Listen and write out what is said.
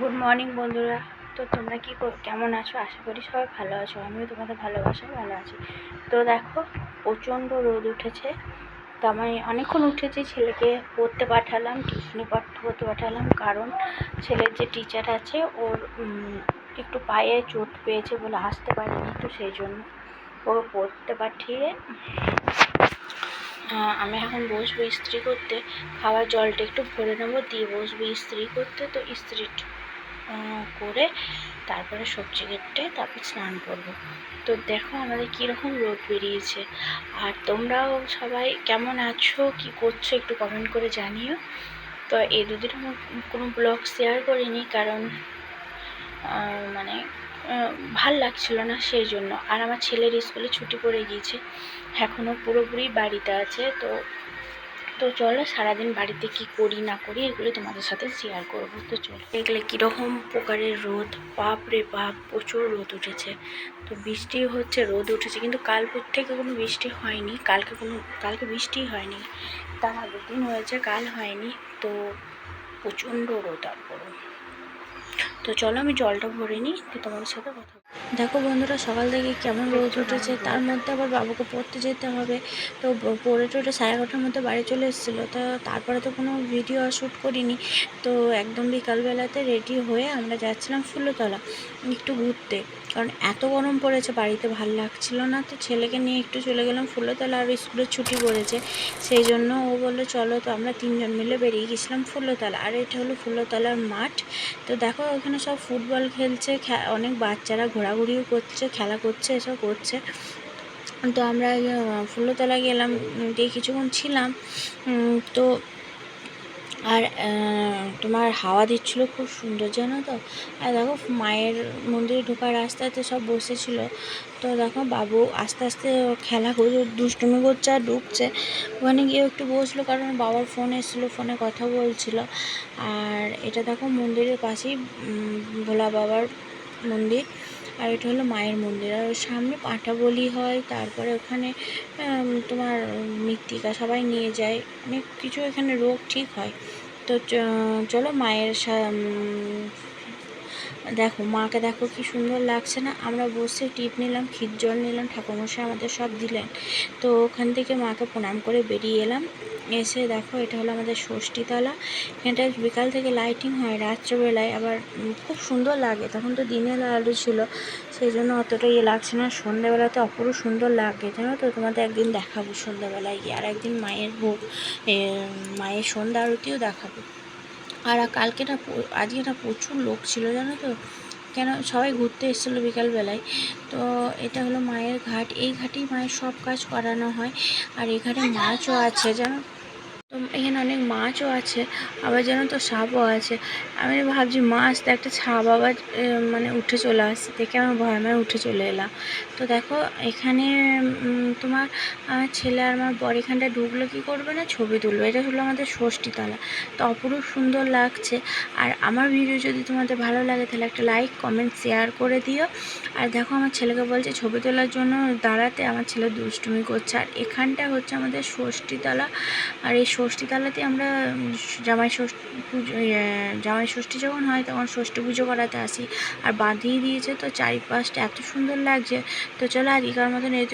Good morning বন্ধুরা। তো তোমরা কেমন আছো? আশা করি সবাই ভালো আছো। আমিও তোমাদের ভালোবাসায় ভালো আছি। তো দেখো, প্রচণ্ড রোদ উঠেছে। তো আমি অনেকক্ষণ উঠেছি, ছেলেকে পড়তে পাঠালাম, টিউশনি পড়তে পাঠালাম, কারণ ছেলের যে টিচার আছে ওর একটু পায়ে চোট পেয়েছে বলে আসতে পারেনি, তো সেই জন্য ও পড়তে পাঠিয়ে আমি এখন বসবো ইস্ত্রি করতে। খাওয়ার জলটা একটু ভরে নেবো, দিয়ে বসবো ইস্ত্রি করতে। তো ইস্ত্রি করে তারপরে সবজি কেটে তারপর স্নান করবো। তো দেখো আমাদের কীরকম রোদ বেরিয়েছে। আর তোমরাও সবাই কেমন আছো, কি করছো একটু কমেন্ট করে জানিও। তো এই দুদিন আমার কোনো ব্লগ শেয়ার করিনি, কারণ ভাল লাগছিল না, সেই জন্য। আর আমার ছেলের স্কুলে ছুটি পড়ে গিয়েছে, এখনও পুরোপুরি বাড়িতে আছে। তো চলো সারাদিন বাড়িতে কি করি না করি এগুলো তোমাদের সাথে শেয়ার করবো। তো চলো, দেখলে কীরকম প্রকারের রোদ, বাপ রে বাপ, প্রচুর রোদ উঠেছে। তো বৃষ্টি হচ্ছে, রোদ উঠেছে, কিন্তু কাল থেকে কোনো বৃষ্টি হয়নি। কালকে বৃষ্টিই হয়নি, তার আগের দিন হয়েছে, কাল হয়নি। তো প্রচণ্ড রোদ আর বড়। তো চলো আমি জলটা ভরে নিই, তো তোমাদের সাথে কথা। দেখো বন্ধুরা, সকাল থেকে কেমন রোদ উঠেছে, তার মধ্যে আবার বাবুকে পড়তে যেতে হবে। তো পড়ে টোড়ে 11:30টার মধ্যে বাড়ি চলে এসেছিলো। তো তারপরে তো কোনো ভিডিও শ্যুট করিনি। তো একদম বিকালবেলাতে রেডি হয়ে আমরা যাচ্ছিলাম ফুলতলা একটু ঘুরতে, কারণ এত গরম পড়েছে, বাড়িতে ভাল লাগছিল না। তো ছেলেকে নিয়ে একটু চলে গেলাম ফুলতলা, আর স্কুলের ছুটি পড়েছে, সেই জন্য ও বললো চলো। তো আমরা 3জন মিলে বেরিয়ে গেছিলাম ফুলতলা। আর এটা হলো ফুলতলার মাঠ। তো দেখো ওখানে সব ফুটবল খেলছে, অনেক বাচ্চারা ঘোরাঘুরিও করছে, খেলা করছে, এসব করছে। তো আমরা ফুলতলা গেলাম, দিয়ে কিছুক্ষণ ছিলাম। তো আর তোমার হাওয়া দিচ্ছিলো, খুব সুন্দর জানো তো। আর দেখো মায়ের মন্দিরে ঢোকার রাস্তাতে সব বসেছিল। তো দেখো বাবু আস্তে আস্তে খেলা করে দুষ্টুমি করছে আর ঢুকছে। ওখানে গিয়ে একটু বসলো, কারণ বাবার ফোন এসেছিলো, ফোনে কথা বলছিল। আর এটা দেখো মন্দিরের পাশেই ভোলা বাবার মন্দির, আর এটা হলো মায়ের মন্দির। আর ওর সামনে পাঁঠা বলি হয়, তারপরে ওখানে তোমার মৃত্তিকা সবাই নিয়ে যায়, অনেক কিছু এখানে রোগ ঠিক হয়। তো চলো মায়ের দেখো মাকে দেখো কি সুন্দর লাগছে না। আমরা বসে টিপ নিলাম, ক্ষীর জল নিলাম, ঠাকুরমশাই আমাদের সব দিলেন। তো ওখান থেকে মাকে প্রণাম করে বেরিয়ে এলাম। এসে দেখো এটা হলো আমাদের ষষ্ঠীতলা। এখানটা বিকাল থেকে লাইটিং হয়, রাত্রেবেলায় আবার খুব সুন্দর লাগে। তখন তো দিনের আলো ছিল, সেই জন্য অতটা লাগছে না। সন্ধ্যেবেলাতে অপরূপ সুন্দর লাগে জানো তো। তোমাদের একদিন দেখাবো সন্ধ্যাবেলায় গিয়ে, আর একদিন মায়ের ভোগ, মায়ের সন্ধ্যা আরতিও দেখাবো। আর আজকে না প্রচুর লোক ছিল জানো তো, কেন সবাই ঘুরতে এসেছিলো বিকালবেলায়। তো এটা হলো মায়ের ঘাট, এই ঘাটেই মায়ের সব কাজ করানো হয়। আর এই ঘাটে মাছও আছে জানো তো, এখানে অনেক মাছও আছে, আবার যেন তো সাপও আছে। আমি ভাবছি মাছ, তো একটা সাপ আবার উঠে চলে আসছে, দেখে আমার ভয় উঠে চলে এলাম। তো দেখো এখানে তোমার আমার ছেলে আর আমার বর এখানটা ঢুকলো, কী করবে না, ছবি তুলবে। এটা হলো আমাদের ষষ্ঠীতলা। তো অপরূপ সুন্দর লাগছে। আর আমার ভিডিও যদি তোমাদের ভালো লাগে তাহলে একটা লাইক কমেন্ট শেয়ার করে দিও। আর দেখো আমার ছেলেকে বলছে ছবি তোলার জন্য দাঁড়াতে, আমার ছেলে দুষ্টুমি করছে। আর এখানটা হচ্ছে আমাদের ষষ্ঠীতলা। আর এই ষষ্ঠীতলাতে আমরা জামাই ষষ্ঠী যখন হয় তখন ষষ্ঠী পুজো করাতে আসি। আর বাঁধিয়ে দিয়েছে, তো চারিপাশটা এত সুন্দর লাগছে। তো চলো আজকের মতন এই